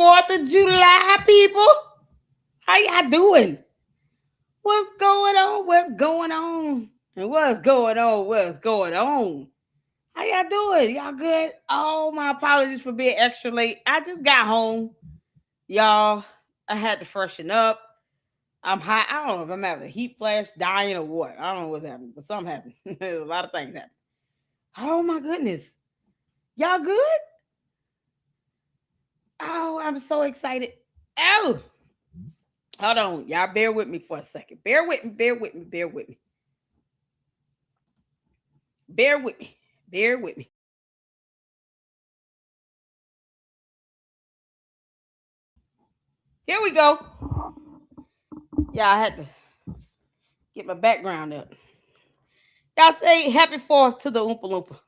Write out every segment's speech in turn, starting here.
4th of July, people. How y'all doing? What's going on? What's going on? And what's going on? What's going on? How y'all doing? Y'all good? Oh, my apologies for being extra late. I just got home. Y'all, I had to freshen up. I'm hot. I don't know if I'm having a heat flash, dying, or what. I don't know what's happening, but something happened. There's a lot of things happening. Oh, my goodness. Y'all good? Oh, I'm so excited. Oh, hold on. Y'all bear with me for a second. Bear with me. Bear with me. Bear with me. Bear with me. Bear with me. Here we go. Yeah, I had to get my background up. Y'all say happy 4th to the Oompa Loompa.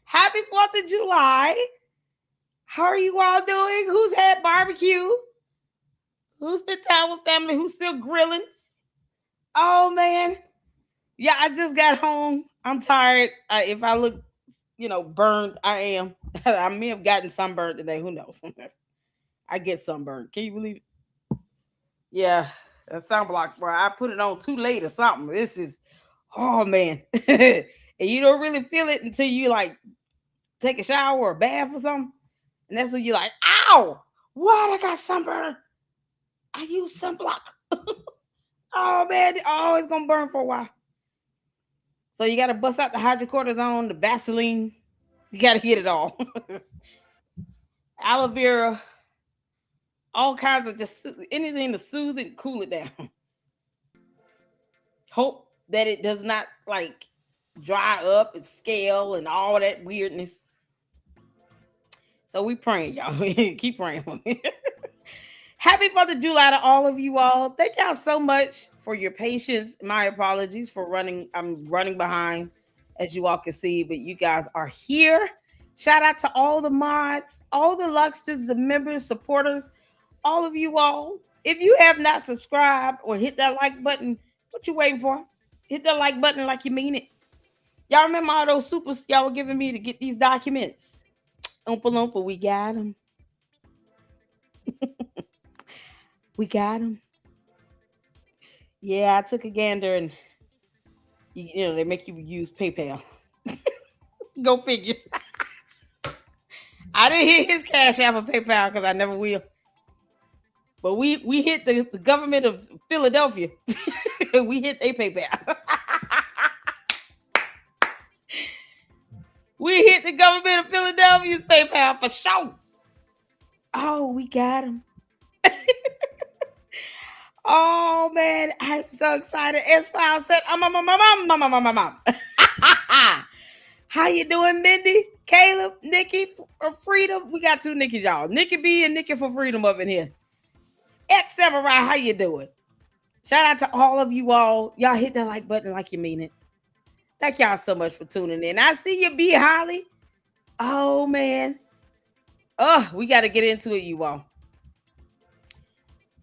Happy 4th of July. How are you all doing? Who's had barbecue? Who's spent time with family? Who's still grilling? Oh, man. Yeah, I just got home. I'm tired. If I look, burned, I am. I may have gotten sunburned today. Who knows? I get sunburned. Can you believe it? Yeah, that sunblock, bro. I put it on too late or something. This is, oh, man. And you don't really feel it until you, take a shower or a bath or something. And that's when you're like, ow, what? I got sunburn. I use sunblock. Oh, man. Oh, it's going to burn for a while. So you got to bust out the hydrocortisone, the Vaseline. You got to get it all. Aloe vera, all kinds of just anything to soothe and cool it down. Hope that it does not dry up and scale and all that weirdness. So we praying, y'all. Keep praying for me. Happy 4th of July to all of you all. Thank y'all so much for your patience. My apologies for running. I'm running behind, as you all can see, but you guys are here. Shout out to all the mods, all the Luxters, the members, supporters, all of you all. If you have not subscribed or hit that like button, what you waiting for? Hit that like button like you mean it. Y'all remember all those supers y'all were giving me to get these documents? Oompa Loompa, we got them. We got them. Yeah, I took a gander and, they make you use PayPal. Go figure. I didn't hit his Cash App or PayPal because I never will. But we hit the government of Philadelphia. We hit their PayPal. We hit the government of Philadelphia's PayPal for sure. Oh, we got him. Oh, man. I'm so excited. S-File said, How you doing, Mindy? Caleb, Nikki, for Freedom? We got 2 Nikki's, y'all. Nikki B and Nikki for Freedom up in here. X Samurai, how you doing? Shout out to all of you all. Y'all hit that like button like you mean it. Thank y'all so much for tuning in. I see you, B. Holly. Oh, man. Oh, we got to get into it, you all.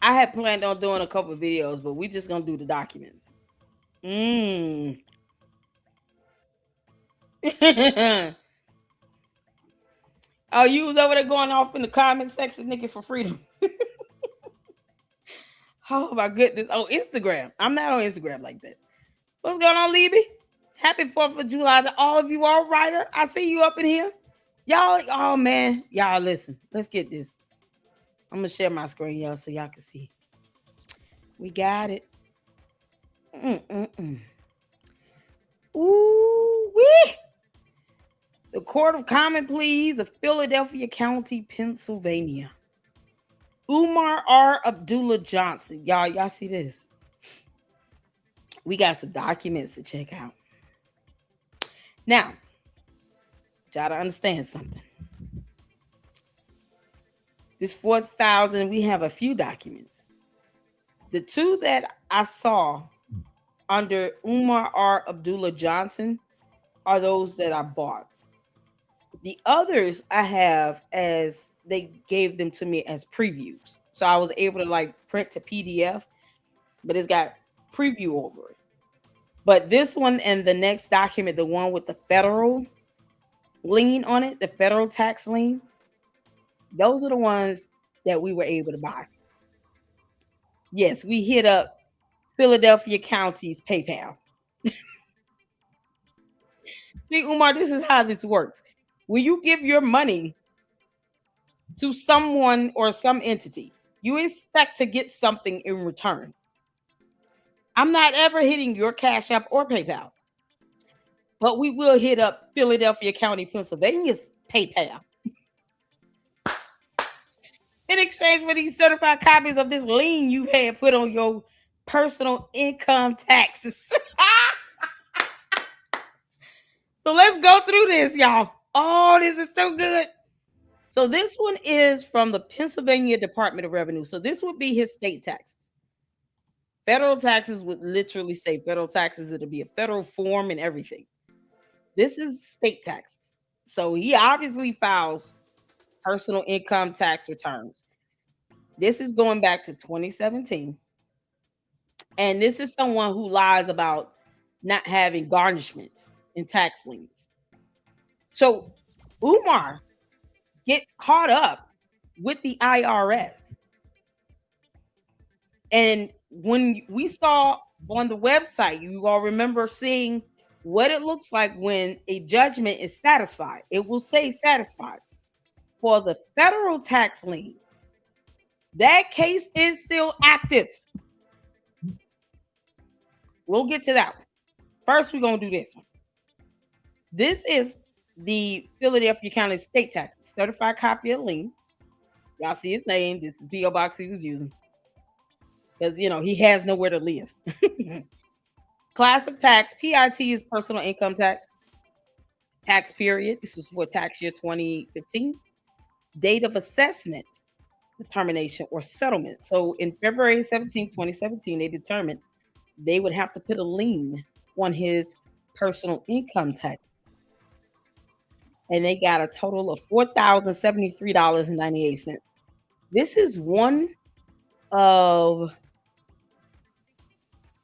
I had planned on doing a couple of videos, but we just going to do the documents. Oh, you was over there going off in the comment section, Nikki, for Freedom. Oh, my goodness. Oh, Instagram. I'm not on Instagram like that. What's going on, Libby? Happy 4th of July to all of you, all writer. I see you up in here. Y'all, oh, man. Y'all, listen. Let's get this. I'm going to share my screen, y'all, so y'all can see. We got it. Ooh-wee. The Court of Common Pleas of Philadelphia County, Pennsylvania. Umar R. Abdullah Johnson. Y'all see this? We got some documents to check out. Now, y'all to understand something. This 4,000, we have a few documents. The 2 that I saw under Umar R. Abdullah Johnson are those that I bought. The others I have as they gave them to me as previews. So I was able to print to PDF, but it's got preview over it. But this one and the next document, the one with the federal lien on it, the federal tax lien, Those are the ones that we were able to buy. Yes, we hit up Philadelphia County's PayPal. See, Umar, this is how this works. When you give your money to someone or some entity, you expect to get something in return. I'm not ever hitting your Cash App or PayPal, but we will hit up Philadelphia County, Pennsylvania's PayPal in exchange for these certified copies of this lien you had put on your personal income taxes. So let's go through this, y'all. Oh, this is so good. So this one is from the Pennsylvania Department of Revenue. So this would be his state taxes. Federal taxes would literally say federal taxes. It'll be a federal form and everything. This is state taxes. So he obviously files personal income tax returns. This is going back to 2017. And this is someone who lies about not having garnishments in tax liens. So Umar gets caught up with the IRS. And when we saw on the website, you all remember seeing what it looks like when a judgment is satisfied. It will say satisfied. For the federal tax lien, that case is still active. We'll get to that one. First, we're going to do this one. This is the Philadelphia County State Tax certified copy of lien. Y'all see his name. This is the PO box he was using. Because, he has nowhere to live. Class of tax, PIT is personal income tax. Tax period, this is for tax year 2015. Date of assessment, determination, or settlement. So in February 17, 2017, they determined they would have to put a lien on his personal income tax. And they got a total of $4,073.98. This is one of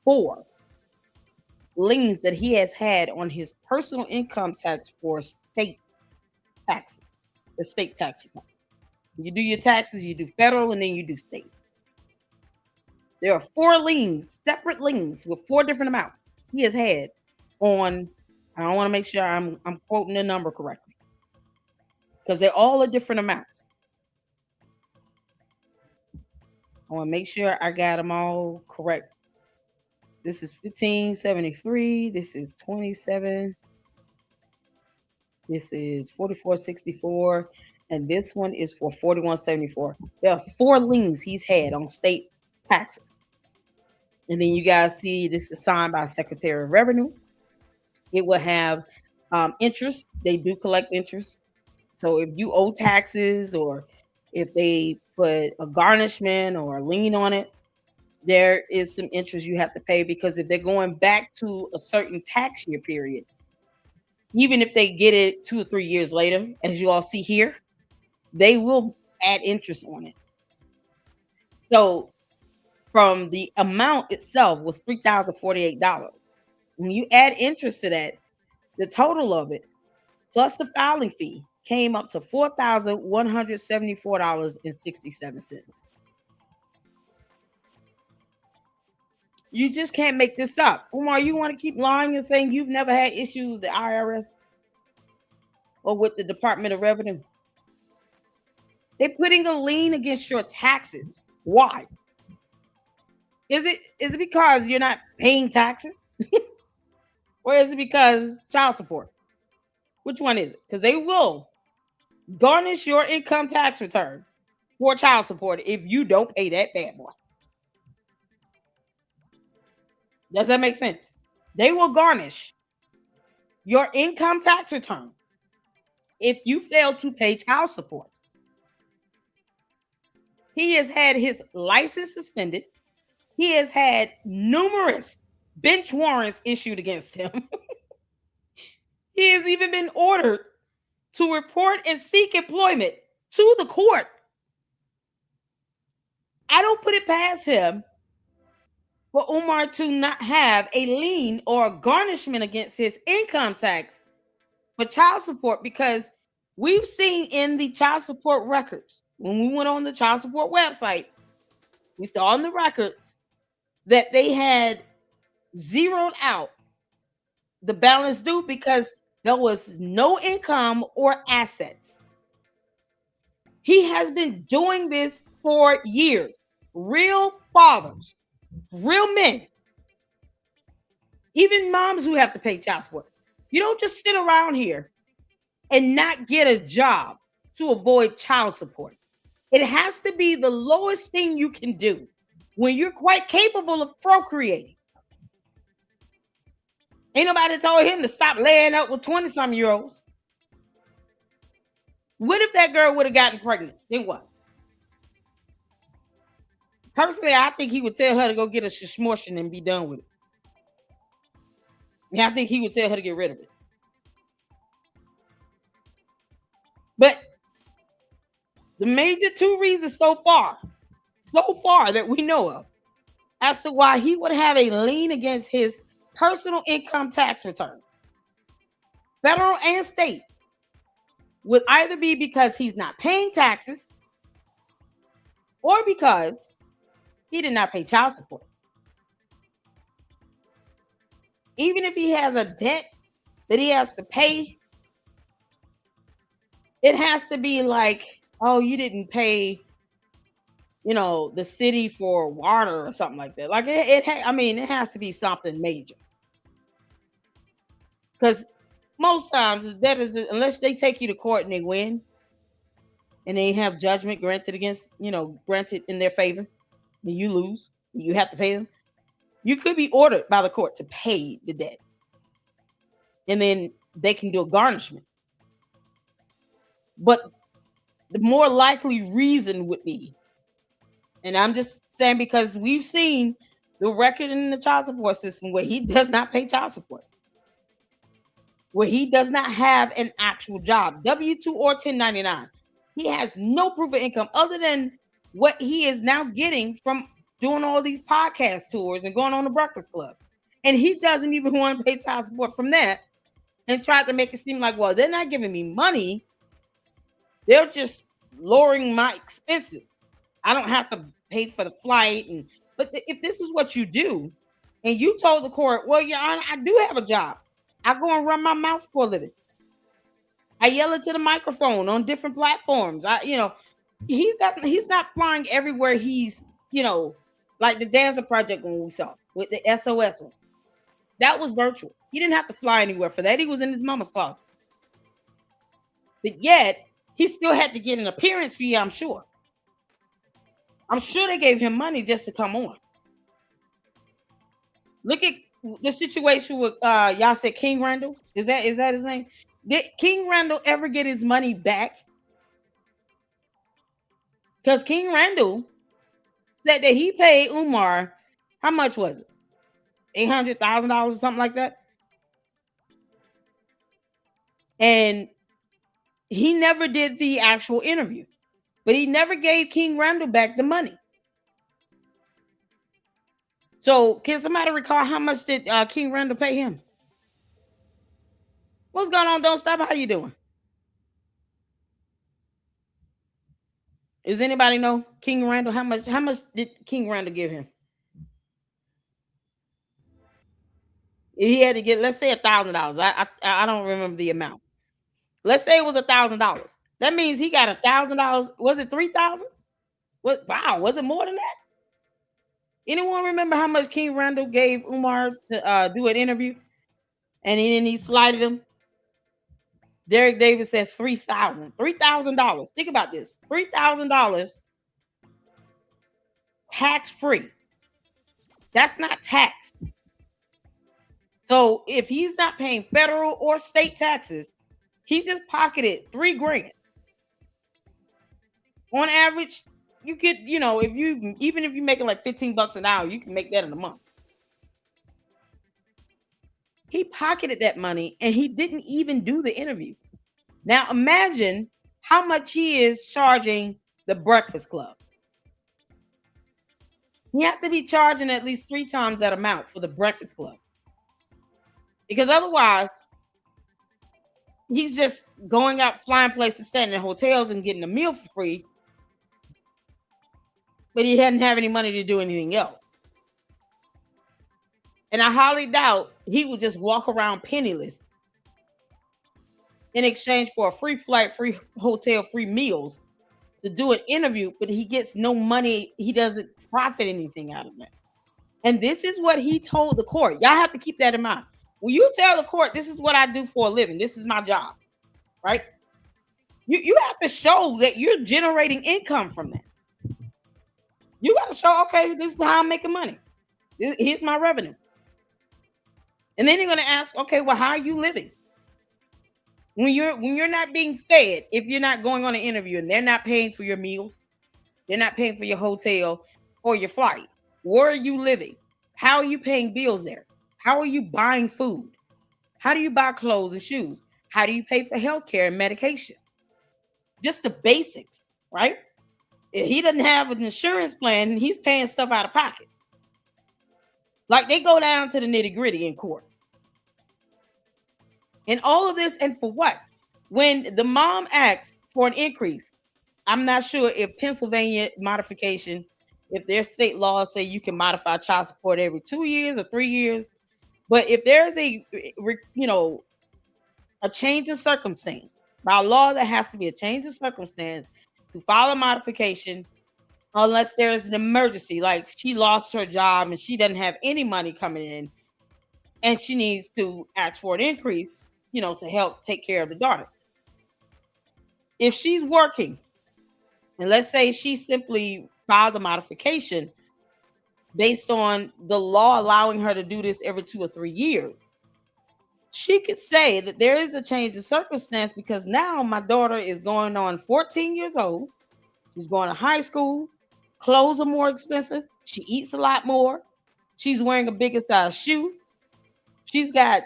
4 liens that he has had on his personal income tax for state taxes, the state tax return. You do your taxes, you do federal, and then you do state. There are 4 liens, separate liens with 4 different amounts he has had on. I want to make sure I'm quoting the number correctly because they're all at different amounts. I want to make sure I got them all correct. This is 1573. This is 27. This is 4464. And this one is for 4174. There are 4 liens he's had on state taxes. And then you guys see this is signed by Secretary of Revenue. It will have interest. They do collect interest. So if you owe taxes or if they put a garnishment or a lien on it, there is some interest you have to pay because if they're going back to a certain tax year period, even if they get it 2 or 3 years later, as you all see here, they will add interest on it. So from the amount itself was $3,048. When you add interest to that, the total of it plus the filing fee came up to $4,174.67. You just can't make this up. Umar, you want to keep lying and saying you've never had issues with the IRS or with the Department of Revenue? They're putting a lien against your taxes. Why? Is it because you're not paying taxes? Or is it because child support? Which one is it? Because they will garnish your income tax return for child support if you don't pay that bad boy. Does that make sense? They will garnish your income tax return if you fail to pay child support. He has had his license suspended. He has had numerous bench warrants issued against him. He has even been ordered to report and seek employment to the court. I don't put it past him for Umar to not have a lien or a garnishment against his income tax for child support because We've seen in the child support records, when we went on the child support website, we saw in the records that they had zeroed out the balance due because there was no income or assets. He has been doing this for years. Real fathers, real men, even moms who have to pay child support. You don't just sit around here and not get a job to avoid child support. It has to be the lowest thing you can do when you're quite capable of procreating. Ain't nobody told him to stop laying up with 20-some-year-olds. What if that girl would have gotten pregnant? Then what? Personally, I think he would tell her to go get a shmortion and be done with it. Yeah, I think he would tell her to get rid of it. But the major two reasons so far that we know of as to why he would have a lien against his personal income tax return, federal and state, would either be because he's not paying taxes or because he did not pay child support. Even if he has a debt that he has to pay, it has to be like, oh, you didn't pay, the city for water or something like that. Like it has to be something major. Because most times that is, unless they take you to court and they win and they have judgment granted in their favor, then you lose, you have to pay them. You could be ordered by the court to pay the debt. And then they can do a garnishment. But the more likely reason would be, and I'm just saying because we've seen the record in the child support system where he does not pay child support, where he does not have an actual job, W-2 or 1099. He has no proof of income other than what he is now getting from doing all these podcast tours and going on the Breakfast Club. And he doesn't even want to pay child support from that, and tried to make it seem like, well, they're not giving me money. They're just lowering my expenses. I don't have to pay for the flight. But if this is what you do, and you told the court, well, Your Honor, I do have a job. I go and run my mouth for a living. I yell into the microphone on different platforms. He's not flying everywhere. He's, like the Dancer Project when we saw with the SOS one. That was virtual. He didn't have to fly anywhere for that. He was in his mama's closet. But yet, he still had to get an appearance fee, I'm sure. I'm sure they gave him money just to come on. Look at the situation with y'all said King Randall. Is that his name? Did King Randall ever get his money back? Because King Randall said that he paid Umar, how much was it? $800,000 or something like that. And he never did the actual interview, but he never gave King Randall back the money. So can somebody recall how much did King Randall pay him? What's going on? Don't Stop. How you doing? Does anybody know King Randall? How much did King Randall give him? He had to get, let's say, $1,000. I don't remember the amount. Let's say it was $1,000. That means he got $1,000. Was it 3,000? Wow, was it more than that? Anyone remember how much King Randall gave Umar to do an interview? And then he slided him. Derek Davis said $3,000. $3,000. Think about this. $3,000 tax-free. That's not taxed. So if he's not paying federal or state taxes, he just pocketed $3,000. On average, you could, even if you're making like $15 an hour, you can make that in a month. He pocketed that money and he didn't even do the interview. Now imagine how much he is charging the Breakfast Club. You have to be charging at least 3 times that amount for the Breakfast Club. Because otherwise, He's just going out, flying places, staying in hotels, and getting a meal for free. But he hadn't have any money to do anything else. And I highly doubt he would just walk around penniless in exchange for a free flight, free hotel, free meals to do an interview, but he gets no money. He doesn't profit anything out of that. And this is what he told the court. Y'all have to keep that in mind. When you tell the court, this is what I do for a living, this is my job, right? You have to show that you're generating income from that. You got to show, okay, this is how I'm making money. Here's my revenue. And then you're going to ask, okay, well, how are you living? When you're not being fed, if you're not going on an interview and they're not paying for your meals, they're not paying for your hotel or your flight, where are you living? How are you paying bills there? How are you buying food? How do you buy clothes and shoes? How do you pay for healthcare and medication? Just the basics, right? If he doesn't have an insurance plan, he's paying stuff out of pocket. Like, they go down to the nitty-gritty in court. And all of this, and for what? When the mom asks for an increase, I'm not sure if Pennsylvania modification, if their state laws say you can modify child support every 2 years or 3 years, but if there's a change in circumstance, by law there has to be a change in circumstance to file a modification, unless there's an emergency, like she lost her job and she doesn't have any money coming in, and she needs to ask for an increase, to help take care of the daughter. If she's working, and let's say she simply filed a modification based on the law allowing her to do this every 2 or 3 years, she could say that there is a change in circumstance because now my daughter is going on 14 years old. She's going to high school. Clothes are more expensive. She eats a lot more. She's wearing a bigger size shoe. She's got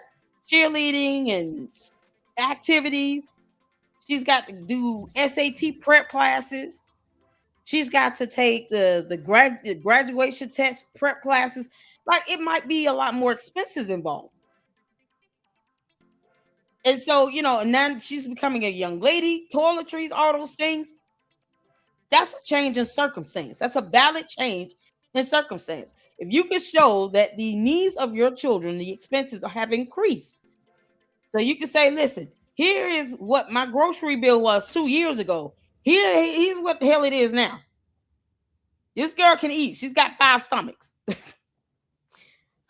cheerleading and activities. She's got to do SAT prep classes. She's got to take the graduation test prep classes. Like, it might be a lot more expenses involved. And so, and now she's becoming a young lady, toiletries, all those things. That's a change in circumstance. That's a valid change in circumstance. If you can show that the needs of your children, the expenses have increased. So you can say, listen, here is what my grocery bill was 2 years ago. Here's what the hell it is now. This girl can eat. She's got 5 stomachs. I'm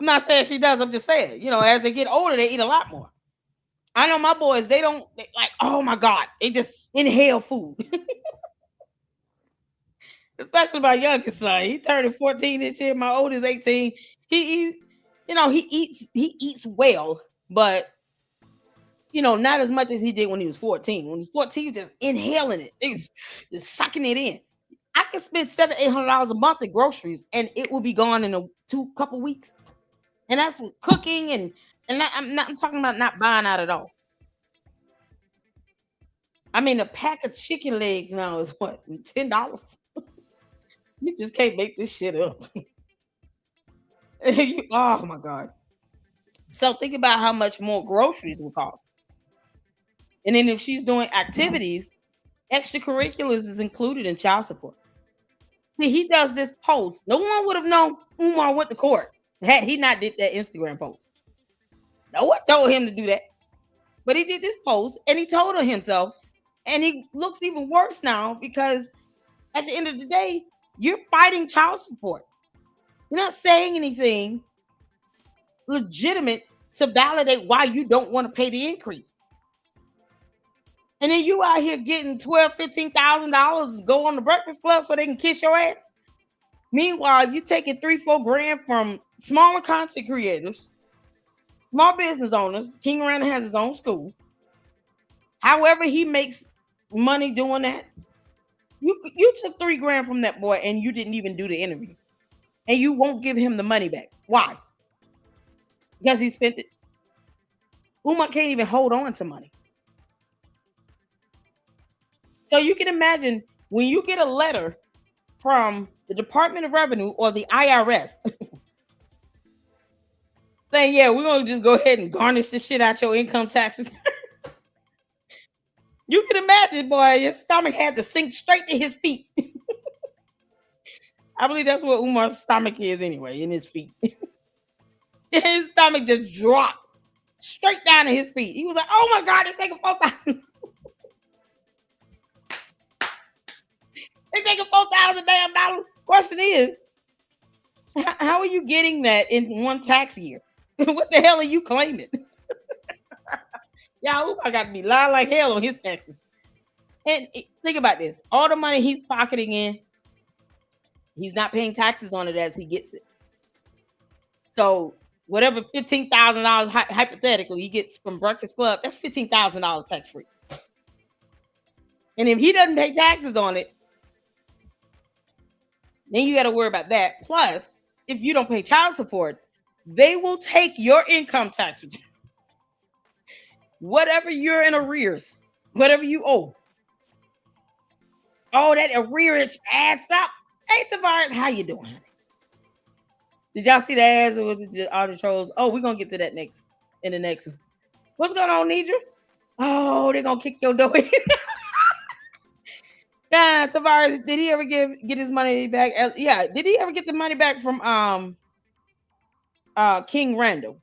not saying she does. I'm just saying, as they get older, they eat a lot more. I know my boys, they like, oh my God, they just inhale food. Especially my youngest son. He turned 14 this year. My oldest 18. He eats well, but not as much as he did when he was 14. When he was 14, he was just inhaling it. He was just sucking it in. I could spend $700-800 a month at groceries, and it will be gone in a couple weeks. And that's cooking and I'm talking about not buying out at all. I mean, a pack of chicken legs now is what, $10? You just can't make this shit up. Oh my God. So think about how much more groceries will cost. And then if she's doing activities, extracurriculars is included in child support. See, he does this post. No one would have known Umar went to court had he not did that Instagram post. No one told him to do that. But he did this post and he told her himself. And he looks even worse now because at the end of the day, you're fighting child support. You're not saying anything legitimate to validate why you don't want to pay the increase. And then you out here getting $12,000-15,000 to go on the Breakfast Club so they can kiss your ass. Meanwhile, you taking $3-4 grand from smaller content creators, small business owners. King Randall has his own school. However, he makes money doing that. You took $3 grand from that boy and you didn't even do the interview. And you won't give him the money back. Why? Because he spent it. Umar can't even hold on to money. So you can imagine when you get a letter from the Department of Revenue or the IRS saying, yeah, we're going to just go ahead and garnish this shit out your income taxes. You can imagine, boy, his stomach had to sink straight to his feet. I believe that's what Umar's stomach is anyway, in his feet. His stomach just dropped straight down to his feet. He was like, "Oh my God, they're taking 4,000. They're taking 4,000 damn dollars." Question is, how are you getting that in one tax year? What the hell are you claiming? Y'all, I got to be lying like hell on his taxes. And think about this: all the money he's pocketing in, he's not paying taxes on it as he gets it. So whatever $15,000 hypothetically he gets from Breakfast Club, that's $15,000 tax free. And if he doesn't pay taxes on it, then you got to worry about that. Plus, if you don't pay child support, they will take your income tax return. Whatever you're in arrears, whatever you owe. Oh, that arrearage adds up. Hey, Tavares, how you doing, honey? Did y'all see the ads or all the trolls? Oh, we're gonna get to that next in the next one. What's going on, Nidra? Oh, they're gonna kick your door in. Yeah, Tavares, did he ever get his money back? Yeah, did he ever get the money back from King Randall?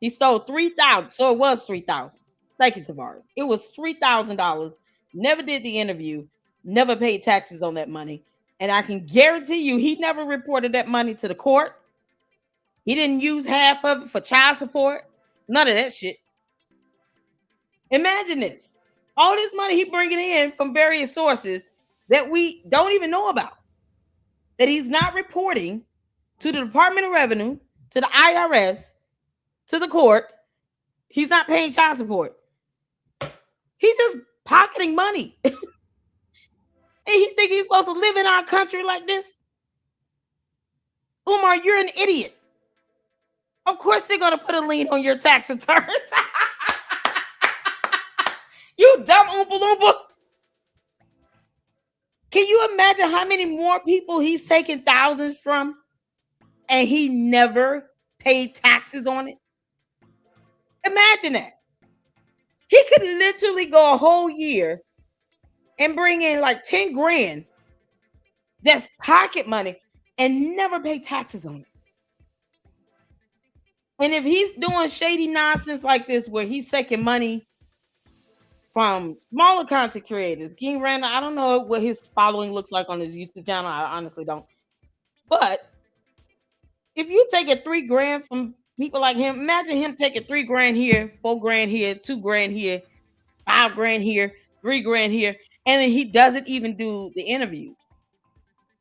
He stole 3,000, so it was 3,000. Thank you, Tavares. It was $3,000. Never did the interview, never paid taxes on that money. And I can guarantee you he never reported that money to the court. He didn't use half of it for child support. None of that shit. Imagine this. All this money he bringing in from various sources that we don't even know about. That he's not reporting to the Department of Revenue, to the IRS, to the court. He's not paying child support. He's just pocketing money. And he think he's supposed to live in our country like this? Umar, you're an idiot. Of course they're going to put a lien on your tax returns. You dumb Oompa Loompa. Can you imagine how many more people he's taking thousands from and he never paid taxes on it? Imagine that. He could literally go a whole year and bring in like 10 grand that's pocket money and never pay taxes on it. And if he's doing shady nonsense like this where he's taking money from smaller content creators, King Randall, I don't know what his following looks like on his YouTube channel. I honestly don't. But if you take a 3 grand from people like him, imagine him taking 3 grand here, 4 grand here, 2 grand here, 5 grand here, 3 grand here, and then he doesn't even do the interview.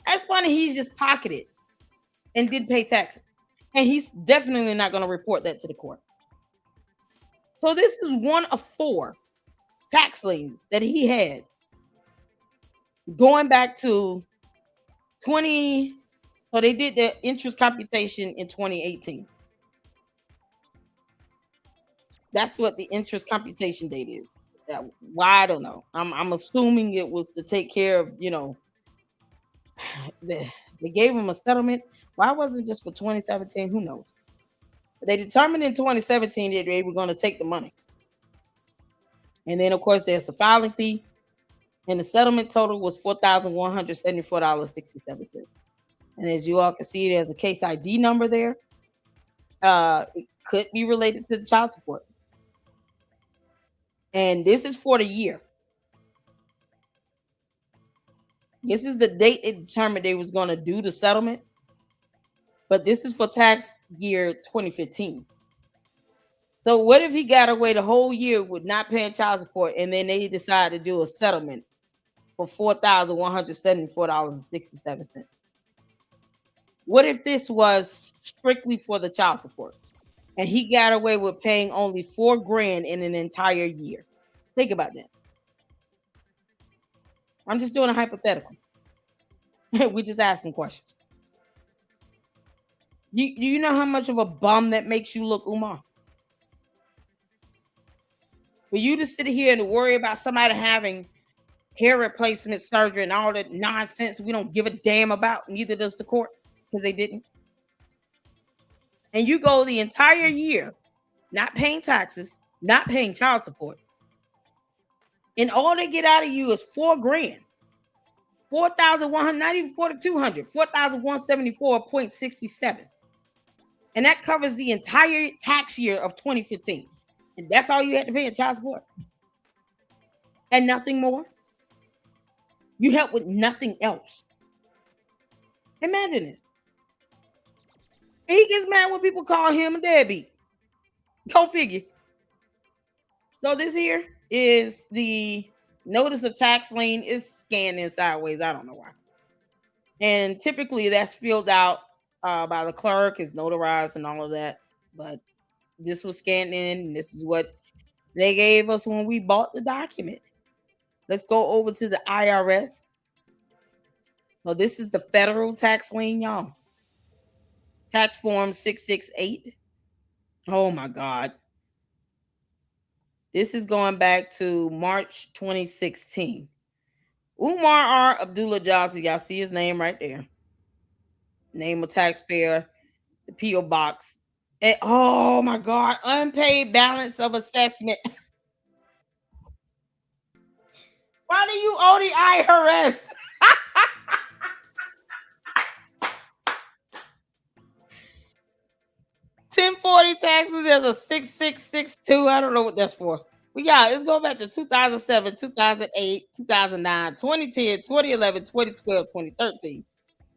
That's funny. He's just pocketed and didn't pay taxes. And he's definitely not going to report that to the court. So this is one of 4 tax liens that he had going back to 20. So they did the interest computation in 2018. That's what the interest computation date is. Why, I don't know. I'm assuming it was to take care of, they gave him a settlement. Why wasn't it just for 2017? Who knows? But they determined in 2017 that they were going to take the money. And then, of course, there's a filing fee. And the settlement total was $4,174.67. And as you all can see, there's a case ID number there. It could be related to the child support. And this is for the year. This is the date it determined they was going to do the settlement. But this is for tax year 2015. So what if he got away the whole year with not paying child support and then they decide to do a settlement for $4,174.67? What if this was strictly for the child support and he got away with paying only 4 grand in an entire year? Think about that. I'm just doing a hypothetical. We're just asking questions. Do you know how much of a bum that makes you look, Umar? For you to sit here and worry about somebody having hair replacement surgery and all that nonsense we don't give a damn about, neither does the court, because they didn't. And you go the entire year not paying taxes, not paying child support, And all they get out of you is $4,000. 4,100, not even 4,200, 4,174.67. And that covers the entire tax year of 2015. And that's all you had to pay in child support. And nothing more. You help with nothing else. Imagine this. And he gets mad when people call him a deadbeat. Go figure. So this here is the notice of tax lien. Is scanned in sideways. I don't know why. And typically that's filled out by the clerk, is notarized and all of that. But this was scanned in, and this is what they gave us when we bought the document. Let's go over to the IRS. So this is the federal tax lien, y'all. Tax form 668. Oh my God. This is going back to March 2016. Umar R. Abdullah Johnson. Y'all see his name right there. Name of taxpayer, the P.O. Box. And oh my God, unpaid balance of assessment. Why do you owe the IRS? 1040 taxes. There's a 6662. I don't know what that's for. But yeah, let's go back to 2007, 2008, 2009, 2010, 2011, 2012, 2013.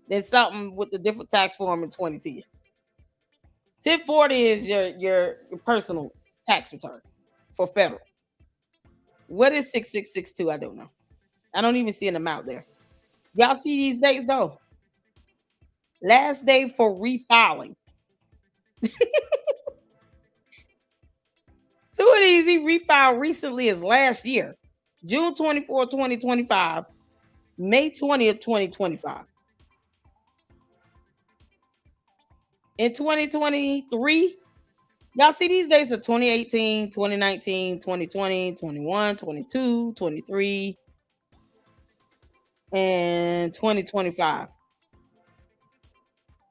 There's something with the different tax form in 2010. 1040 is your personal tax return for federal. What is 6662? I don't know. I don't even see an amount there. Y'all see these dates though? Last day for refiling. Two of these he refiled recently as last year, June 24, 2025, May 20th, 2025. In 2023, y'all see these dates are 2018, 2019, 2020, 21, 22, 23, and 2025.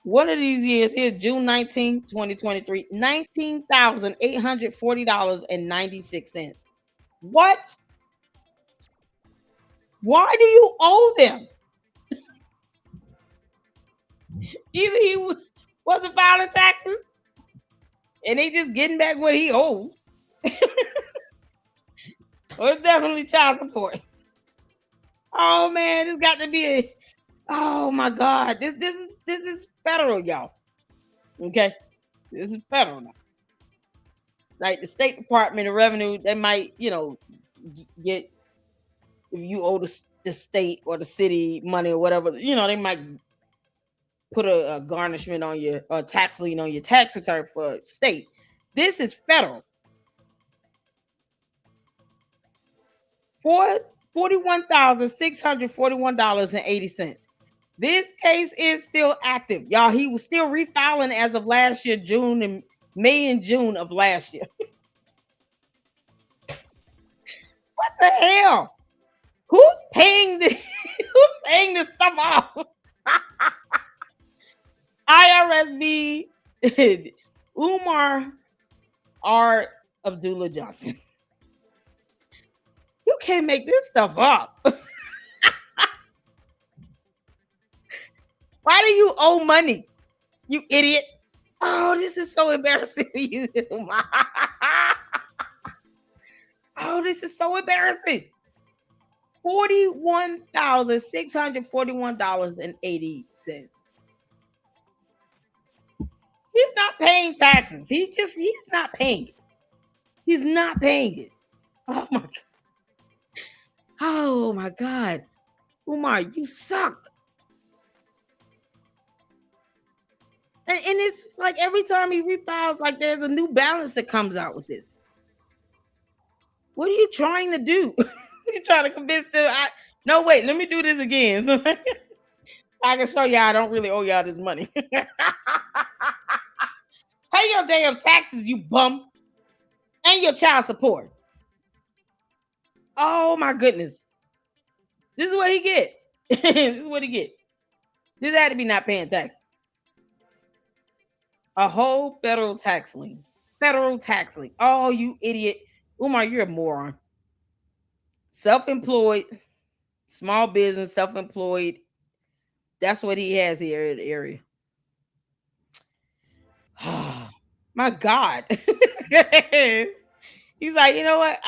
One of these years here, June 19, 2023, $19,840.96. What? Why do you owe them? Either he wasn't filing taxes and they just getting back what he owes, or it's definitely child support. Oh man, this got to be a. Oh my God, this is federal, y'all. Okay, this is federal now. Like the State Department of Revenue, they might, get, if you owe the state or the city money or whatever, they might put a garnishment on your tax lien on your tax return for state. This is federal. For $41,641.80. This case is still active, y'all. He was still refiling as of last year, May and June of last year. What the hell? Who's paying this? Who's paying this stuff off? IRSB Umar R. Abdullah Johnson. You can't make this stuff up. Why do you owe money? You idiot. Oh, this is so embarrassing for you. Oh, this is so embarrassing. $41,641.80. He's not paying taxes. He's not paying it. He's not paying it. Oh my God. Oh my God. Umar, you suck. And it's like every time he refiles, like there's a new balance that comes out with this. What are you trying to do? You're trying to convince them. No, wait, let me do this again. So I can show y'all I don't really owe y'all this money. Pay your damn taxes, you bum. And your child support. Oh my goodness. This is what he get. This is what he get. This had to be not paying taxes. A whole federal tax lien. Federal tax lien. Oh, you idiot. Umar, you're a moron. self-employed, small business, self-employed. That's what he has here in the area. My God. He's like, you know what?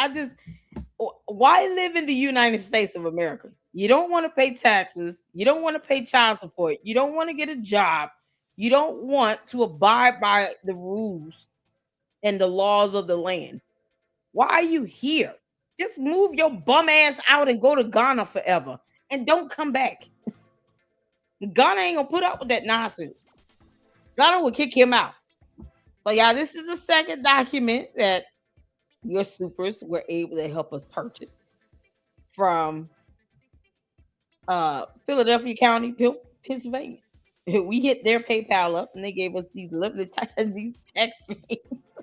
Why live in the United States of America? You don't want to pay taxes. You don't want to pay child support. You don't want to get a job. You don't want to abide by the rules and the laws of the land. Why are you here? Just move your bum ass out and go to Ghana forever and don't come back. Ghana ain't gonna put up with that nonsense. Ghana will kick him out. So, yeah, this is the second document that your supers were able to help us purchase from Philadelphia County, Pennsylvania. We hit their PayPal up and they gave us these lovely these tax liens.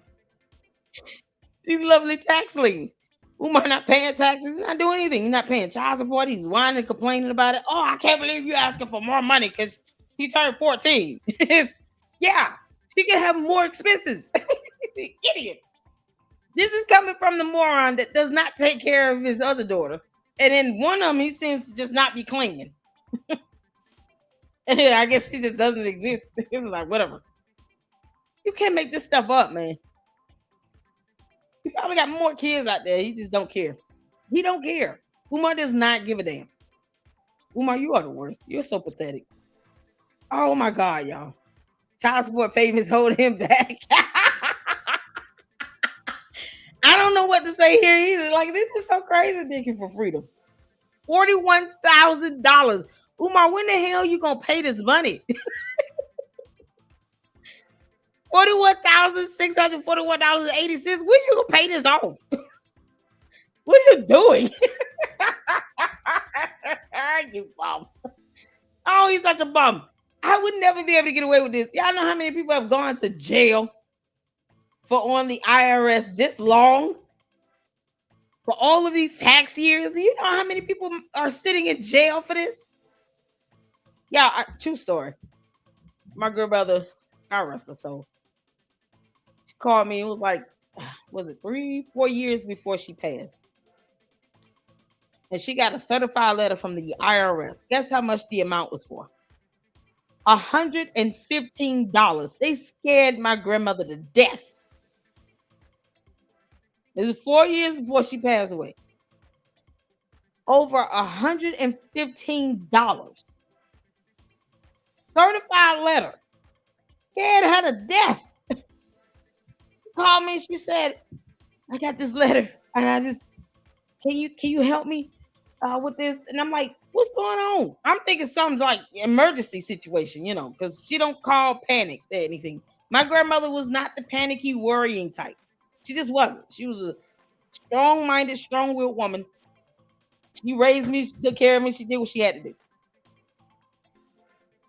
These lovely tax liens. Umar not paying taxes, he's not doing anything. He's not paying child support. He's whining and complaining about it. Oh, I can't believe you're asking for more money because she turned 14. Yeah, she can have more expenses. Idiot. This is coming from the moron that does not take care of his other daughter. And then one of them, he seems to just not be cleaning. And I guess she just doesn't exist. It's like, whatever. You can't make this stuff up, man. He probably got more kids out there. He just don't care. He don't care. Umar does not give a damn. Umar, you are the worst. You're so pathetic. Oh my God, y'all. Child support payments holding him back. I don't know what to say here either. Like, this is so crazy. Thank you for freedom. $41,000. Umar, when the hell you gonna pay this money? $41,641.80. When you gonna pay this off? What are you doing? You bum. Oh, he's such a bum. I would never be able to get away with this. Y'all know how many people have gone to jail for on the IRS this long? For all of these tax years? Do you know how many people are sitting in jail for this? Yeah, true story. My girl brother, God rest her soul. She called me. It was like, was it 3-4 years before she passed? And she got a certified letter from the IRS. Guess how much the amount was for? $115. They scared my grandmother to death. It was 4 years before she passed away. Over $115. Certified letter. Scared her to death. She called me and she said, I got this letter and I just, can you help me with this? And I'm like, what's going on? I'm thinking something's like emergency situation, you know, because she don't call panic or anything. My grandmother was not the panicky, worrying type. She just wasn't. She was a strong-minded, strong-willed woman. She raised me, she took care of me, she did what she had to do.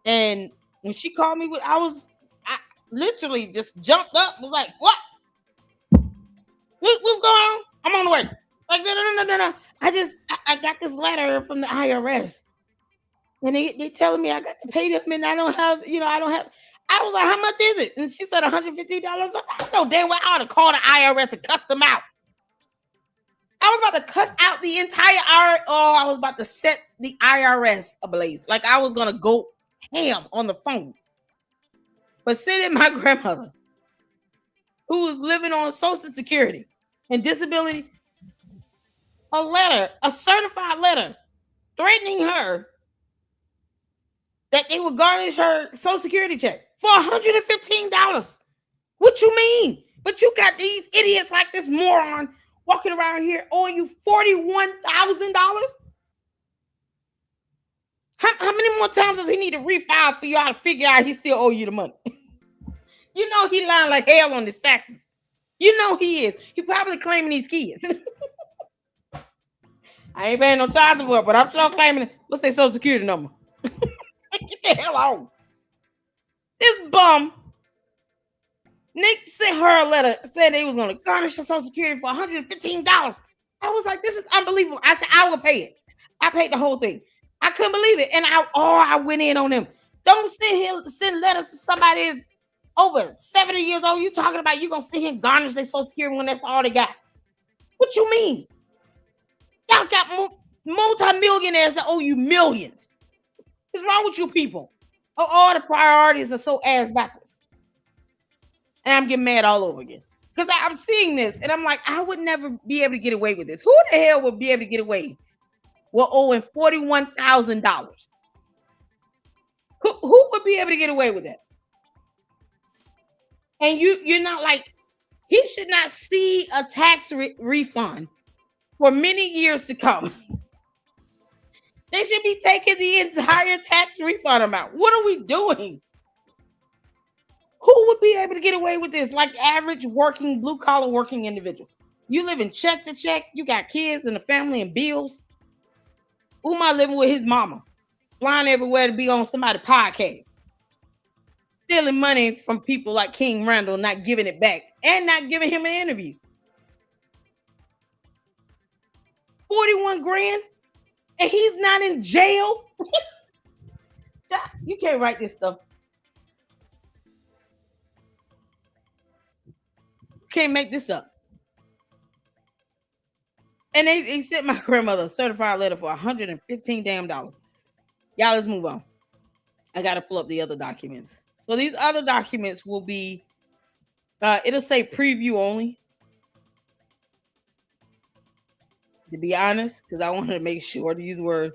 And when she called me, I literally just jumped up, was like, what? What's going on? I'm on the way. Like, no. I got this letter from the IRS. And they telling me I got to pay them and I don't have. I was like, how much is it? And she said $150. I know damn well I ought to call the IRS and cuss them out. I was about to cuss out the entire IRS. Oh, I was about to set the IRS ablaze. Like I was going to go ham on the phone. But sending my grandmother, who was living on Social Security and disability, a certified letter, threatening her that they would garnish her Social Security check for $115. What you mean? But you got these idiots like this moron walking around here owing you $41,000? How many more times does he need to refile for y'all to figure out he still owe you the money? You know he lying like hell on his taxes. You know he is. He probably claiming these kids. I ain't paying no child support, but I'm sure claiming it. What's their Social Security number? Get the hell on. This bum, Nick sent her a letter, said they was going to garnish her Social Security for $115. I was like, this is unbelievable. I said, I will pay it. I paid the whole thing. I couldn't believe it. And I went in on them. Don't sit here send letters to somebody that's over 70 years old. You talking about you going to sit here and garnish their Social Security when that's all they got. What you mean? Y'all got multi-millionaires that owe you millions. What's wrong with you people? Oh, all the priorities are so ass backwards. And I'm getting mad all over again. Because I'm seeing this and I'm like, I would never be able to get away with this. Who the hell would be able to get away with owing $41,000? Who would be able to get away with that? And you're not like, he should not see a tax refund for many years to come. They should be taking the entire tax refund amount. What are we doing? Who would be able to get away with this? Like average working, blue collar working individual. You living check to check. You got kids and a family and bills. Umar living with his mama, flying everywhere to be on somebody's podcast, stealing money from people like King Randall, not giving it back and not giving him an interview. 41 grand and he's not in jail. You can't write this stuff. You can't make this up. And they sent my grandmother a certified letter for $115 damn. Y'all, let's move on. I got to pull up the other documents. So these other documents will be, it'll say preview only. To be honest, because I wanted to make sure these were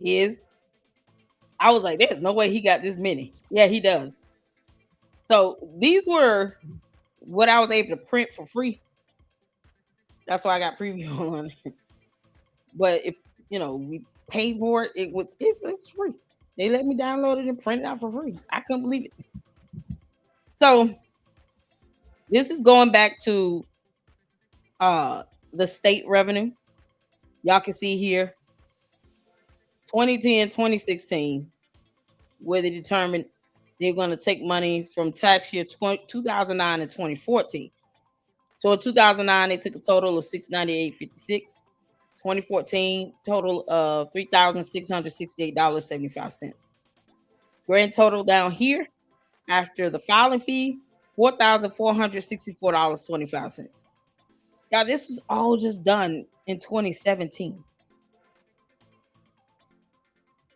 his. I was like, there's no way he got this many. Yeah, he does. So these were what I was able to print for free. That's why I got preview on it. But if we paid for it, it's free. They let me download it and print it out for free. I couldn't believe it. So this is going back to the state revenue. Y'all can see here 2010, 2016, where they determined they're going to take money from tax year 2009 and 2014. So in 2009, they took a total of $698.56. 2014, total of $3,668.75. Grand total down here, after the filing fee, $4,464.25. Now, this was all just done in 2017.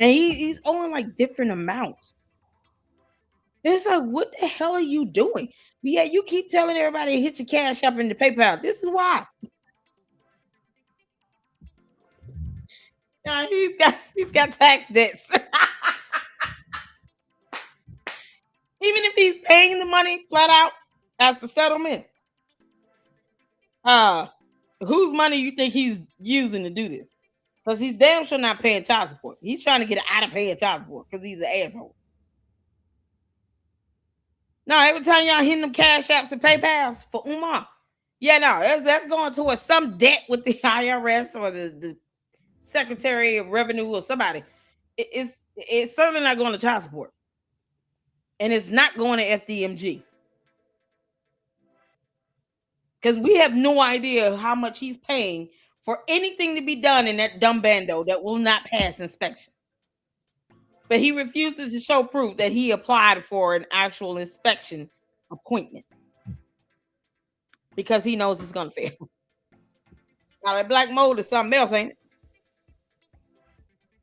And he's owing like different amounts. It's like, what the hell are you doing? But yeah, you keep telling everybody to hit your cash up in the PayPal. This is why. He's got tax debts. Even if he's paying the money flat out as the settlement, whose money you think he's using to do this? Because he's damn sure not paying child support. He's trying to get out of paying child support because he's an asshole. Now, every time y'all hitting them cash apps and PayPals for Umar, yeah, no, that's going towards some debt with the IRS or the Secretary of Revenue or somebody. It's certainly not going to child support. And it's not going to FDMG. Because we have no idea how much he's paying for anything to be done in that dumb bando that will not pass inspection. But he refuses to show proof that he applied for an actual inspection appointment because he knows it's going to fail. Now, that black mold is something else, ain't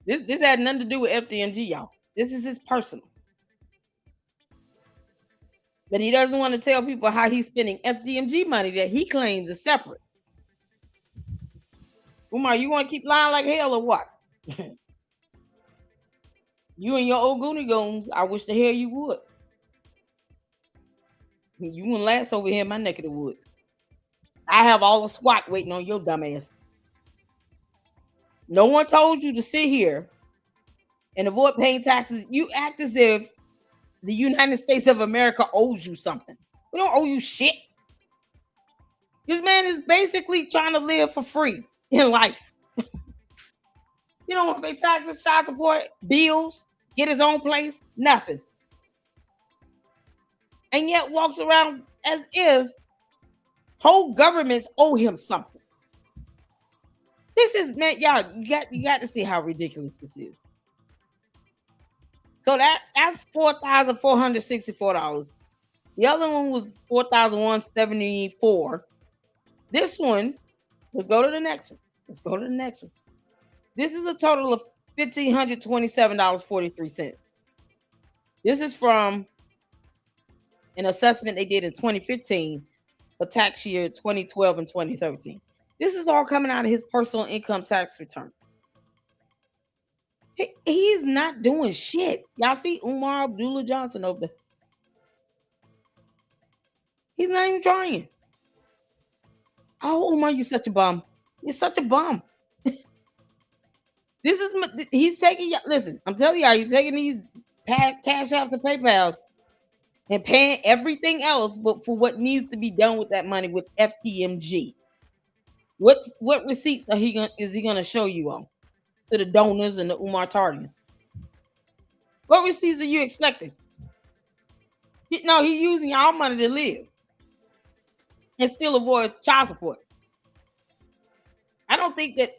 it? This had nothing to do with FDMG, y'all. This is his personal. But he doesn't want to tell people how he's spending FDMG money that he claims is separate. Umar, you want to keep lying like hell or what? You and your old Goonie Goons, I wish the hell you would. You wouldn't last over here in my neck of the woods. I have all the SWAT waiting on your dumb ass. No one told you to sit here and avoid paying taxes. You act as if the United States of America owes you something. We don't owe you shit. This man is basically trying to live for free in life. You don't want to pay taxes, child support, bills, get his own place, nothing. And yet walks around as if whole governments owe him something. This is, man, y'all, you got to see how ridiculous this is. So that's $4,464. The other one was $4,174. This one, let's go to the next one. Let's go to the next one. This is a total of $1,527.43. This is from an assessment they did in 2015 for tax year 2012 and 2013. This is all coming out of his personal income tax return. He's not doing shit. Y'all see Umar Abdullah Johnson over there? He's not even trying. Oh, Umar, you're such a bum. You're such a bum. He's taking, listen, I'm telling y'all, he's taking these cash apps and PayPals and paying everything else but for what needs to be done with that money with FDMG. What receipts is he gonna show you on to the donors and the Umar Tardians? What receipts are you expecting? No, he's using our money to live and still avoid child support. I don't think that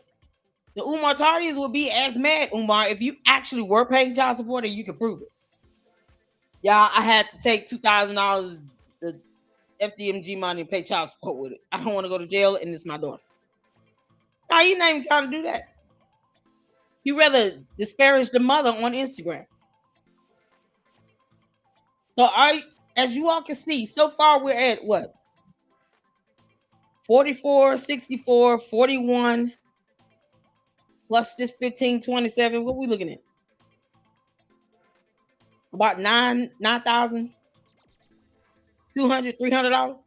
the Umar Tardians would be as mad, Umar, if you actually were paying child support and you could prove it. Yeah, I had to take $2,000 the FDMG money and pay child support with it. I don't want to go to jail and it's my daughter. No, you're not even trying to do that. You rather disparage the mother on Instagram. So as you all can see, so far we're at what? 44, 64, 41, plus this 15, 27. What are we looking at? About $9,200, $300.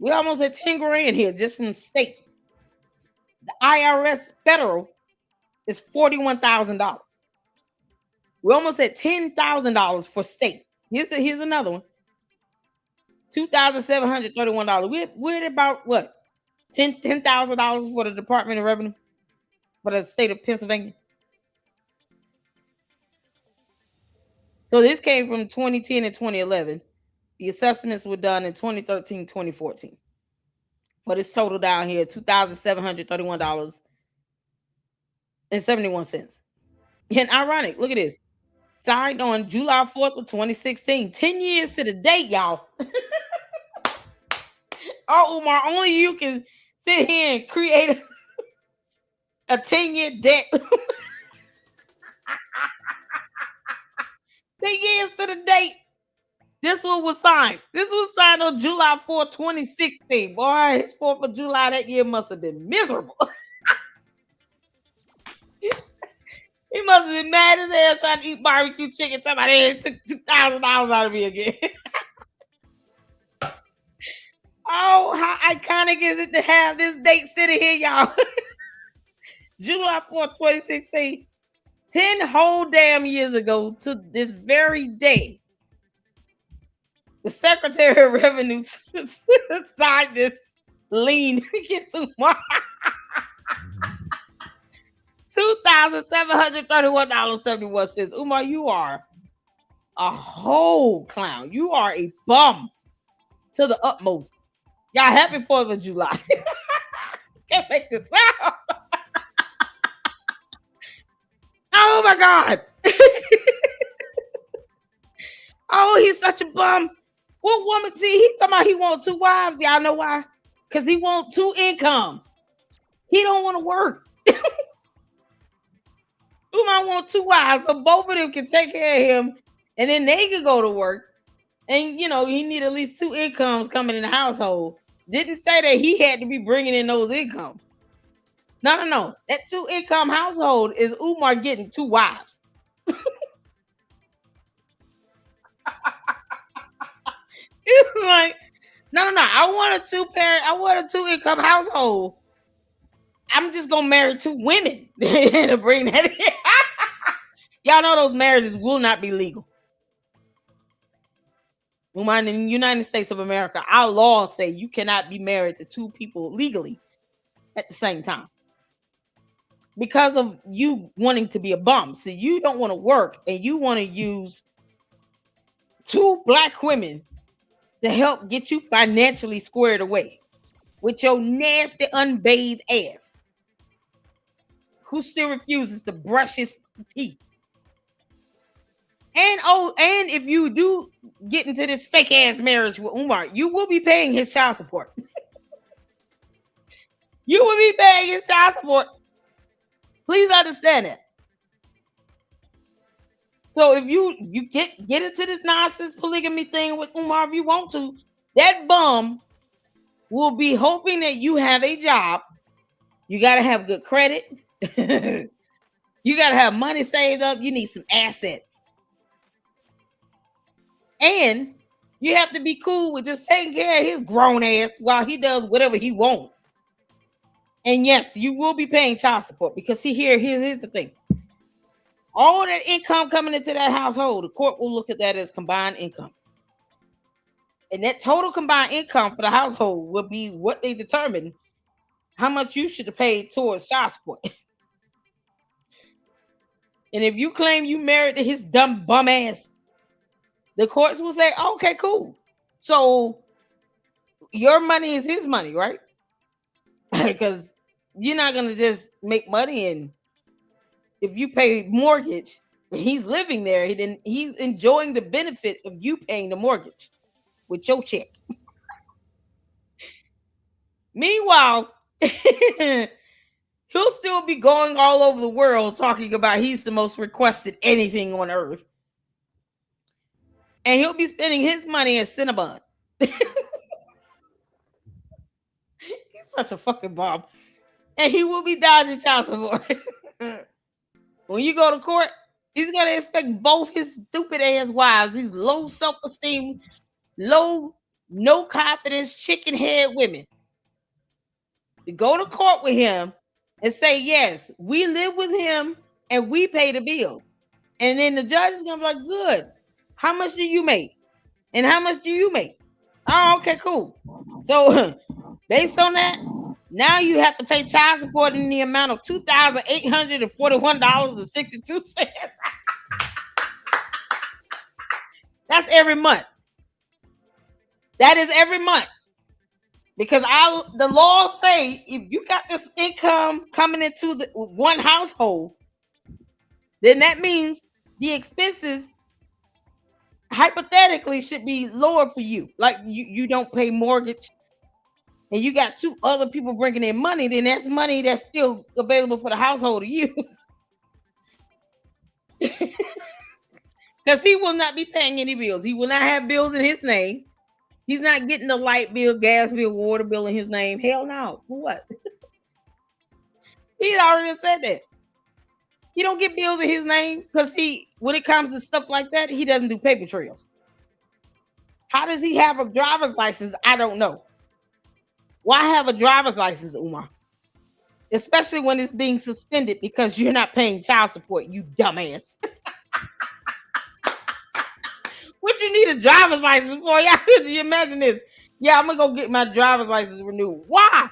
We almost at 10 grand here just from the state. The IRS federal is $41,000. We're almost at $10,000 for state. Here's another one. $2,731. We're at about what? $10,000 for the Department of Revenue for the state of Pennsylvania. So this came from 2010 and 2011. The assessments were done in 2013, 2014. But it's total down here, $2,731.71. And ironic, look at this. Signed on July 4th of 2016. 10 years to the date, y'all. Oh, Umar, only you can sit here and create a 10-year debt. 10 years to the date. This one was signed. This was signed on July 4th, 2016. Boy, his 4th of July that year must have been miserable. He must have been mad as hell trying to eat barbecue chicken. Somebody took $2,000 out of me again. Oh, how iconic is it to have this date sitting here, y'all? July 4th, 2016. 10 whole damn years ago to this very day. The Secretary of Revenue signed this lien against Umar. $2,731.71. Umar, you are a whole clown. You are a bum to the utmost. Y'all happy 4th of July. Can't make this out. Oh my God. Oh, he's such a bum. What woman? See, he talking about he want 2 wives. Y'all know why? Because he want 2 incomes. He don't want to work. Umar want 2 wives, so both of them can take care of him, and then they can go to work. And you know, he need at least 2 incomes coming in the household. Didn't say that he had to be bringing in those incomes. No. That 2 income household is Umar getting 2 wives. It's like, no. I want a 2 income household. I'm just gonna marry 2 women to bring that in. Y'all know those marriages will not be legal. In the United States of America, our laws say you cannot be married to 2 people legally at the same time. Because of you wanting to be a bum. So you don't want to work and you want to use 2 black women to help get you financially squared away with your nasty unbathed ass who still refuses to brush his teeth. And if you do get into this fake ass marriage with Umar, you will be paying his child support. You will be paying his child support. Please understand that. So if you get into this nonsense polygamy thing with Umar, if you want to, that bum will be hoping that you have a job. You got to have good credit. You got to have money saved up. You need some assets. And you have to be cool with just taking care of his grown ass while he does whatever he wants. And yes, you will be paying child support because here's the thing. All that income coming into that household, the court will look at that as combined income. And that total combined income for the household will be what they determine how much you should have paid towards child support. And if you claim you married to his dumb bum ass, the courts will say, okay, cool. So your money is his money, right? Because you're not going to just make money. And if you pay mortgage, he's living there. He's enjoying the benefit of you paying the mortgage with your check. Meanwhile, he'll still be going all over the world talking about he's the most requested anything on earth. And he'll be spending his money at Cinnabon. He's such a fucking bomb. And he will be dodging child support. When you go to court, he's going to expect both his stupid ass wives, these low self-esteem, low, no confidence, chicken head women, to go to court with him and say, yes, we live with him and we pay the bill. And then the judge is going to be like, good. How much do you make? And how much do you make? Oh, okay, cool. So based on that, now you have to pay child support in the amount of $2,841.62. That's every month. That is every month. Because the laws say if you got this income coming into the one household, then that means the expenses hypothetically should be lower for you. Like you don't pay mortgage and you got two other people bringing in money, then that's money that's still available for the household to use. Because he will not be paying any bills. He will not have bills in his name. He's not getting the light bill, gas bill, water bill in his name. Hell no. For what? He's already said that. He don't get bills in his name because when it comes to stuff like that, he doesn't do paper trails. How does he have a driver's license? I don't know. Why have a driver's license, Umar? Especially when it's being suspended because you're not paying child support, you dumbass. What you need a driver's license for? Yeah, you imagine this. Yeah, I'm gonna go get my driver's license renewed. Why?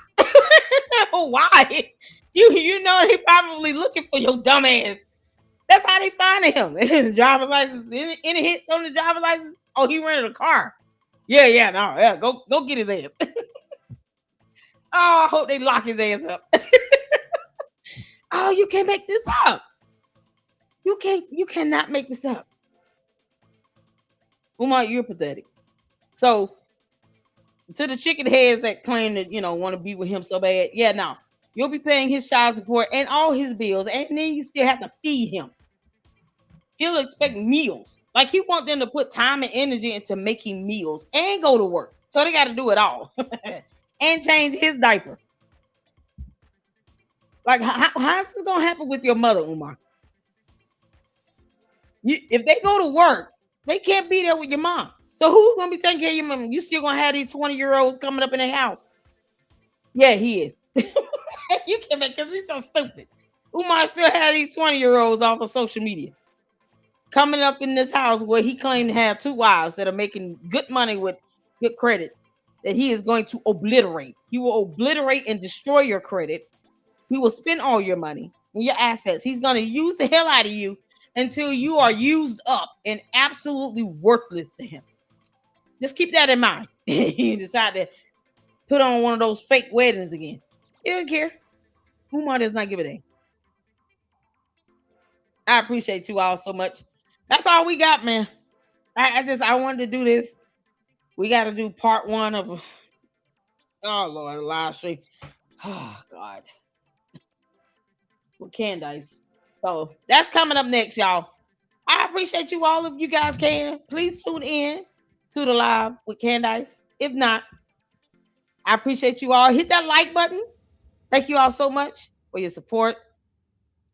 Why? You know they probably looking for your dumb ass. That's how they find him. Driver's license. Any hits on the driver's license? Oh, he rented a car. Yeah. Go get his ass. Oh, I hope they lock his ass up. Oh, you can't make this up. You cannot make this up. Umar, you're pathetic. So, to the chicken heads that claim that, want to be with him so bad, yeah, no. You'll be paying his child support and all his bills, and then you still have to feed him. He'll expect meals. Like, he want them to put time and energy into making meals and go to work. So, they got to do it all. And change his diaper. Like, how's this going to happen with your mother, Umar? If they go to work, they can't be there with your mom. So who's going to be taking care of your mom? You still going to have these 20-year-olds coming up in their house? Yeah, he is. You can't make, because he's so stupid. Umar still have these 20-year-olds off of social media coming up in this house where he claimed to have two wives that are making good money with good credit that he is going to obliterate. He will obliterate and destroy your credit. He will spend all your money and your assets. He's going to use the hell out of you until you are used up and absolutely worthless to him. Just keep that in mind. You decide to put on one of those fake weddings again. He doesn't care. Umar does not give a damn. I appreciate you all so much. That's all we got, man. I wanted to do this. We got to do part one of, oh Lord, a live stream. Oh God. With Candice. So that's coming up next, y'all. I appreciate you all. If you guys can, please tune in to the live with Candice. If not, I appreciate you all. Hit that like button. Thank you all so much for your support.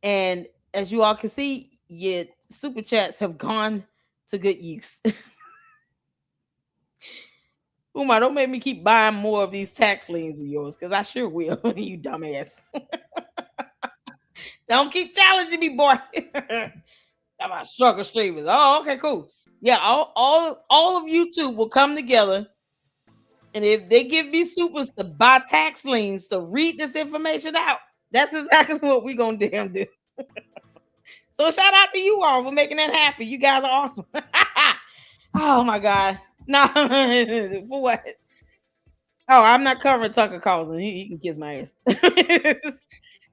And as you all can see, your super chats have gone to good use. Umar, don't make me keep buying more of these tax liens of yours, because I sure will, you dumbass. Don't keep challenging me, boy. About struggle streamers. Oh, okay, cool. Yeah, all of YouTube will come together. And if they give me supers to buy tax liens to read this information out, that's exactly what we're gonna damn do. So shout out to you all for making that happen. You guys are awesome. Oh my god. No, for what? Oh, I'm not covering Tucker Carlson. He can kiss my ass.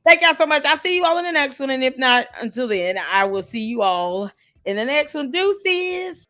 Thank y'all so much. I'll see you all in the next one. And if not, until then, I will see you all in the next one. Deuces.